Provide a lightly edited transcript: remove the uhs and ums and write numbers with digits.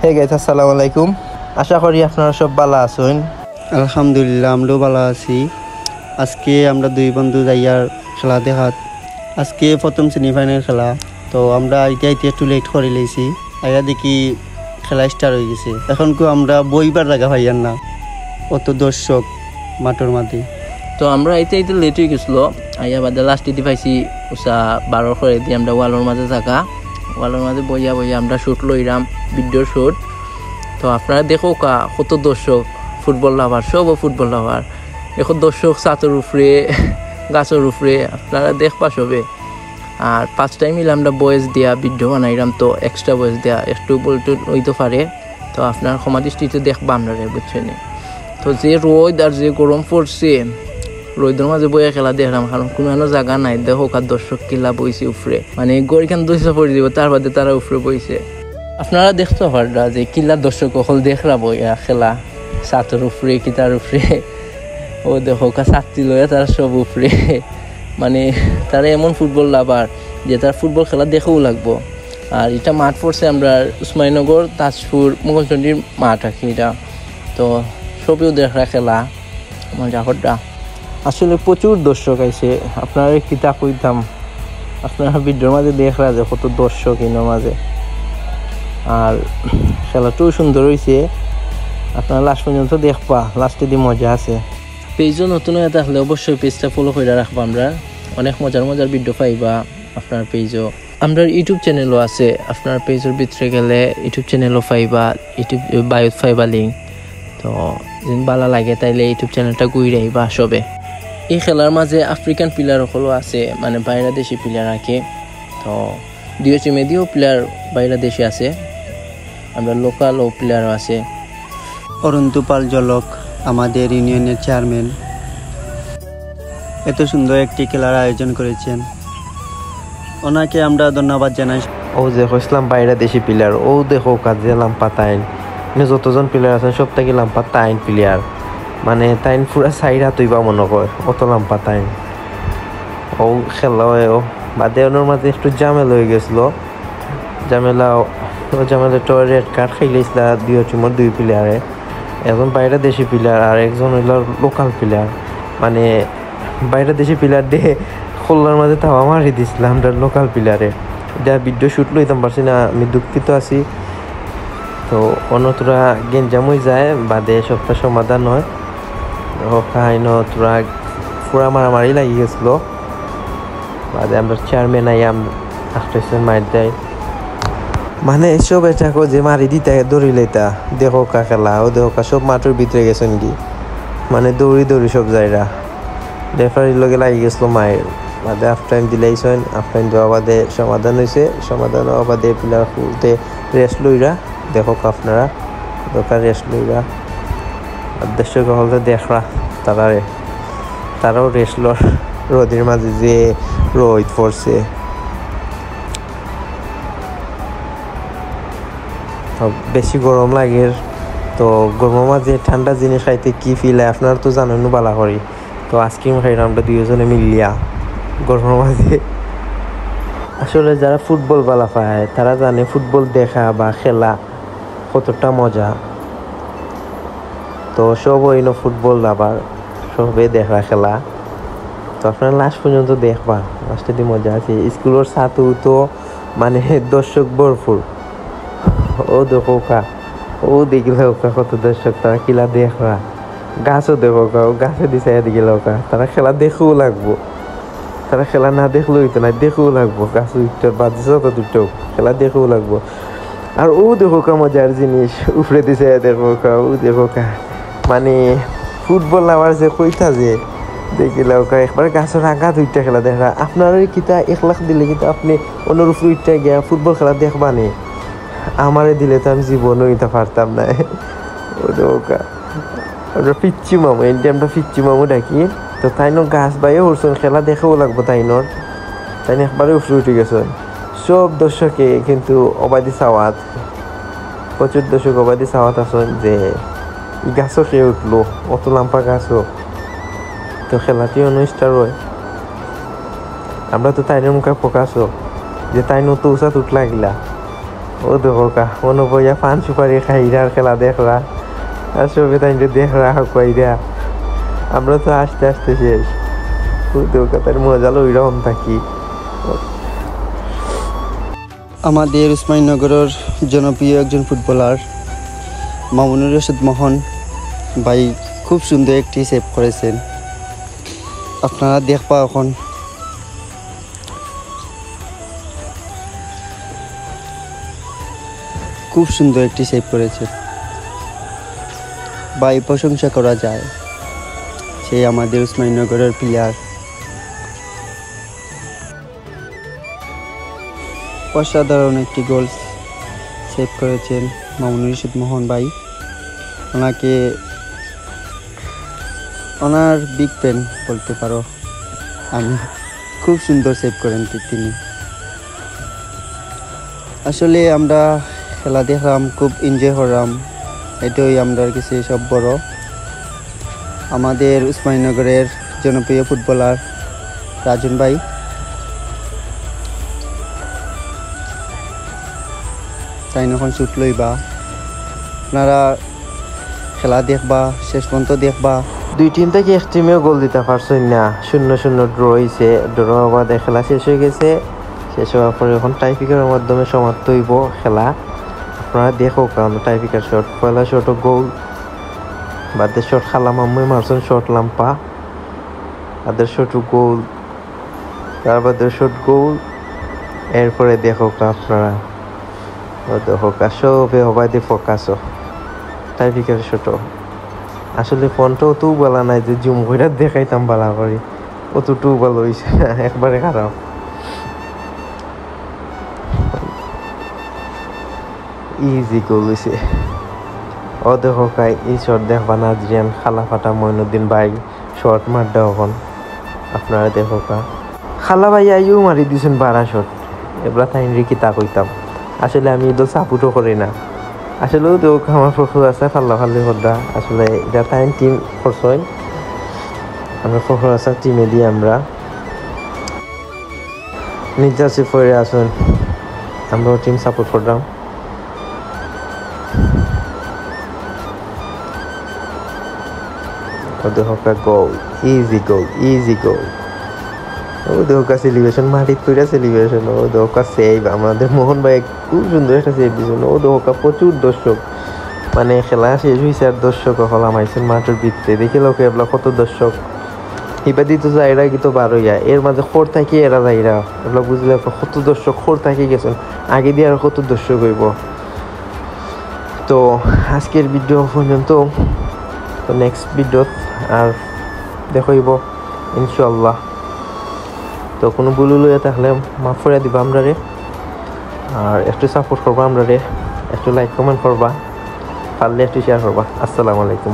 Hey guys, আসসালামু আলাইকুম। আশা করি আপনারা সব ভালো আছেন। আলহামদুলিল্লাহ, আমরাও ভালো আছি। আজকে আমরা দুই বন্ধু যাইয়ার খেলা দেখাত। আজকে প্রথম সেমিফাইনাল খেলা, তো আমরা ইতিহাস একটু লেট করে লেছি। আইয়া দেখি খেলা স্টার্ট হয়ে গেছে। এখন আমরা বইবার জায়গা পাইয়ার না, অত দর্শক মাঠের মাঝে। তো আমরা এতে লেট হয়ে গেছিলো। আইয়া বাদে লাস্ট দিতে পাইছি উষা 12 করে দিয়ে আমরা ওয়ালের মাঝে থাকা, ওয়ালের মাঝে বইয়া আমরা শ্যুট লইরাম, ভিডিওর শ্যুট। তো আপনারা দেখো কত দর্শক, ফুটবল লাভার, সব ফুটবল লাভার। এখন দর্শক ছাতের উপরে, গাছের উপরে, আপনারা দেখবা সবে। আর 5 টাইম মিলে আমরা বয়েস দিয়া ভিডিও বানাইলাম, তো এক্সট্রা বয়েস দেওয়া একটু বলতে হইতে পারে। তো আপনার সমাধিষ্ঠিতে দেখবা আপনারা, বুঝছেন। তো যে রোদ আর যে গরম পড়ছে, রোদের মাঝে বইয়া খেলা দেখলাম, কারণ কোনো জায়গা নাই। দেখো দর্শক কিলা বইছে উপরে, মানে গড়িখান দইসা পড়ে দিব, তার বাদে তারা উপরে বইছে। আপনারা দেখতে পাররা যে কিলা দর্শক হল দেখরা বইয়া খেলা, ছাতের উপরে কি তার উপরে। ও দেখো ছাত্রী লইয়া তারা সব উপরে, মানে তারা এমন ফুটবল লাভার যে তার ফুটবল খেলা দেখেও লাগবো। আর এটা মাঠ পড়ছে আমরা উসমানীনগর তাজপুর মোগলচন্ডির মাঠ আর কি এটা। তো সবেও দেখা খেলা মজা হড্ডা। আসলে প্রচুর দর্শক আইছে। আপনারা কিতা কইতাম, আপনারা ভিডিওর মাঝে দেখরা যে কত দর্শক ইনোর মাঝে। আর খেলাটাও সুন্দর হয়েছে, আপনারা লাস্ট পর্যন্ত দেখবা, লাস্টে দিয়ে মজা আছে। পেজও নতুন হয়ে থাকলে অবশ্যই পেজটা ফলো করে রাখবা। আমরা অনেক মজার ভিডিও পাইবা আপনার পেজও। আমরা ইউটিউব চ্যানেলও আছে, আপনার পেজের ভিতরে গেলে ইউটিউব চ্যানেলও পাইবা, ইউটিউব বায়োত পাইবা লিঙ্ক। তো যদি ভালো লাগে তাইলে ইউটিউব চ্যানেলটা ঘুরে আইবা সবে। এই খেলার মাঝে আফ্রিকান প্লেয়ার সকলও আছে, মানে বাইরের দেশি প্লেয়ার রাখে। তো দুই টিমেদিও প্লেয়ার বাইরের দেশে আছে, আমরা লোকালও প্লেয়ারও আছে। অরুণতুপাল জলক আমাদের ইউনিয়নের চেয়ারম্যান এত সুন্দর একটি খেলার আয়োজন করেছেন, ওনাকে আমরা ধন্যবাদ জানাই। ও যে ইসলাম বাইরে দেশি প্লেয়ার, ও দেখো কাজে লাম্পা তাইন, যতজন প্লেয়ার আছেন সব থেকে লাম্পা তাইন প্লেয়ার, মানে তাইন পুরা সাইড হাতইবা মনে কর, অত লাম্পা তাইন। ও খেলা ও বাদে ওনার মাঝে একটু ঝামেলা হয়ে গেছিল। ঝামেলা তো রেড কার্ড খাইলেছিল দুই টিমের দুই প্লেয়ারে, একজন বাইরে দেশি প্লেয়ার আর একজন হইল লোকাল প্লেয়ার। মানে বাইরে দেশি প্লেয়ার দিয়ে খোলার মাঝে তাওয়া মারি দিয়েছিল আমরা লোকাল প্লেয়ারে। যা ভিডিও শ্যুট লইতাম পারছি না, আমি দুঃখিত আছি। তো অন্যতরা গেঞ্জাম হয়ে যায়, বাদে সপ্তাহ সমাধান হয়। তোরা পুরা মারামারি লাগি গেছিল, বাদে আমরা চেয়ারম্যান আইয়াম আসতেছেন মার দেয়। মানে এসব এটা যে মারি দিতে দৌড়িলেতা দেখো খেলা, ও দেখো সব মাঠের ভিতরে গেছেন কি, মানে দৌড়ি সব জায়গা। রেফারির লগে লাগি গেছিল মায়ের, বাদে হাফ টাইম দিলাইছেন। হাফ টাইম দেওয়া বাদে সমাধান হয়েছে, সমাধান হওয়া বাদে প্লেয়ার ফুলতে রেস্ট লইরা দেখো আপনারা দোকান রেস্ট লইরা। দর্শক হলতে দেখরা তারাও রেস্ট লর, রোদের মাঝে যে রোদ পড়ছে। বেশি গরম লাগে, তো গরমের মাঝে ঠান্ডা জিনিস খাইতে কি ফিল হয় আপনারা তো জানেন বালা করি। তো আইসক্রিম খাইলাম আমরা দুইজনে মিলিয়া গরমের মাঝে। আসলে যারা ফুটবল বালা পায় তারা জানে ফুটবল দেখা বা খেলা কতটা মজা। তো সব হইল ফুটবল আবার সবে দেখা খেলা। তো আপনারা লাস্ট পর্যন্ত দেখবা, লাস্টে দিয়ে মজা আছে। স্কুলের ছাত্র তো মানে দর্শক ভরপুর। ও দেখো ও দেখিলে কত দর্শক, তারা খেলা দেখরা। গাছও দেখো গাছে দিছে এদিকে তারা খেলা দেখেও লাগবো, তারা খেলা না দেখলেও হইতো না, দেখেও লাগবো। গাছ উঠতে বাজছে তো দুটো খেলা দেখেও লাগবো। আর ও দেখো মজার জিনিস উপরে দিছে দেখো ও দেখো মানে ফুটবল আবার যে কইতা যে দেখিলে একবার গাছের আগা দুইটা খেলা দেখা। আপনার কিতা 1 লাখ দিলে কিন্তু আপনি অন্যর উপরে উঠতে গিয়া ফুটবল খেলা দেখবা নি? আমারে দিলে তো আমি জীবনও নিতে পারতাম না। ও দেখো আমরা পিচ্ছি মামু, এনটি আমরা পিচ্ছি মামু ডাকি। তো তাইনো গাছ বাইয়ে উঠছেন, খেলা দেখেও লাগবো তাইনোর। তাইন একবারে উপরে উঠে গেছেন। সব দর্শকে কিন্তু অবাধি চাওয়াত, প্রচুর দর্শক অবাধি চাওয়াত আছেন যে গাছও খেয়ে উঠলো, অত লাম্পা গাছও। তো খেলাটি অনুষ্ঠান হয়, আমরা তো তাইনের মুখে ফোকাসও যে তাই নতুন উঁচা উঠলা গিলা। ও দেখো কা অনুবইয়া পান সুপারি খাইরার খেলা দেখরা আর সবে তাই দেখরা কইরা আমরা তো আস্তে আস্তে শেষ। ও দেখো তার মজা লো ওইরকম থাকি। আমাদের উসমানীনগরের জনপ্রিয় একজন ফুটবলার মামুনুর রশিদ মোহন ভাই খুব সুন্দর একটি সেভ করেছেন, আপনারা দেখবা এখন। খুব সুন্দর একটি সেভ করেছেন ভাই, প্রশংসা করা যায়। সে আমাদের উসমানীনগরের প্লেয়ার। অসাধারণ একটি গোল সেভ করেছেন মামুনুর রশিদ মোহন ভাই। ওনাকে ওনার বিগ ফ্যান বলতে পারো আমি। খুব সুন্দর সেভ করেন তিনি। আসলে আমরা খেলা দেখলাম, খুব এনজয় করলাম, এটাই আমরা কাছে সব বড়। আমাদের উসমানীনগরের জনপ্রিয় ফুটবলার রাজন ভাই, তাই এখন শুট লইবা, আপনারা খেলা দেখবা, শেষ পর্যন্ত দেখবা। দুই টিম থেকে এক টিমেও গোল দিতে পারছেন না, 0-0 ড্র হয়েছে। ড্র বাদে খেলা শেষ হয়ে গেছে। শেষ হওয়ার পরে এখন টাইপিকারের মাধ্যমে সমাপ্ত হইব খেলা। আপনারা দেখো কারণ টাইপিকার শট, পয়লা শটও গোল, বাদের শট খালা মাম্মুই মারছেন, শট লাম্পা, বাদের শটও গোল, তার বাদের শট গোল। এরপরে দেখো আপনারা দেখো সবে হবাই দিয়ে ফোকাসও টাইপিকার শটও। আসলে ফোনটা অত বলা নাই যে জুম করে দেখাইতাম বালা করি, অতটুকু ভালো হয়েছে একবারে খারাপ। ইজি গোল হয়েছে। ও দেখো কাই এই শট দেখবা নাজরিয়ান খালা ফাটা মইনুদ্দিন ভাই শট মারটা এখন আপনারা দেখো কা খালা ভাই আইও মারি দিয়েছেন 12 শট। এবার তাই রিকি তা কইতাম। আসলে আমি এগুলো সাপোর্টও করি না। আসলেও তো আমার ফখর আছে ফাল্লা ফাল্লি হদ্দা। আসলে এটা তাই টিম করছই, আমরা ফখর আসার টিমে দিয়ে আমরা নির্যাসিত করে আসুন, আমরাও টিম সাপোর্ট করলাম। ওদের গোল, ইজি গোল, ইজি গোল। ওদের সেলিব্রেশন মাটির কইরা সেলিব্রেশন, ওদের সেভ আমাদের মোহন ভাই খুব সুন্দর একটা সেভ দিয়েছিল। ওদের প্রচুর দর্শক, মানে খেলা শেষ হয়েছে আর দর্শক হলাম আইসেন মাঠের ভিতরে। দেখে লোক এবলা কত দর্শক এবার দিত যাইরা কিন্তু 12 এর মাঝে খোর থাকি এরা যাইরা এগুলো বুঝলে কত দর্শক খোর থাকি গেছেন, আগে দিয়ে আর কত দর্শক হইব। তো আজকের ভিডিও পর্যন্ত, তো নেক্সট ভিডিও আর দেখাইব ইনশাল্লাহ। তো কোনো ভুল লইয়া থাকলে মাফ করে দিবা আমরা রে, আর একটু সাপোর্ট করবা আমরা রে, একটু লাইক কমেন্ট করবা, পারলে একটু শেয়ার করবা। আসসালামু আলাইকুম।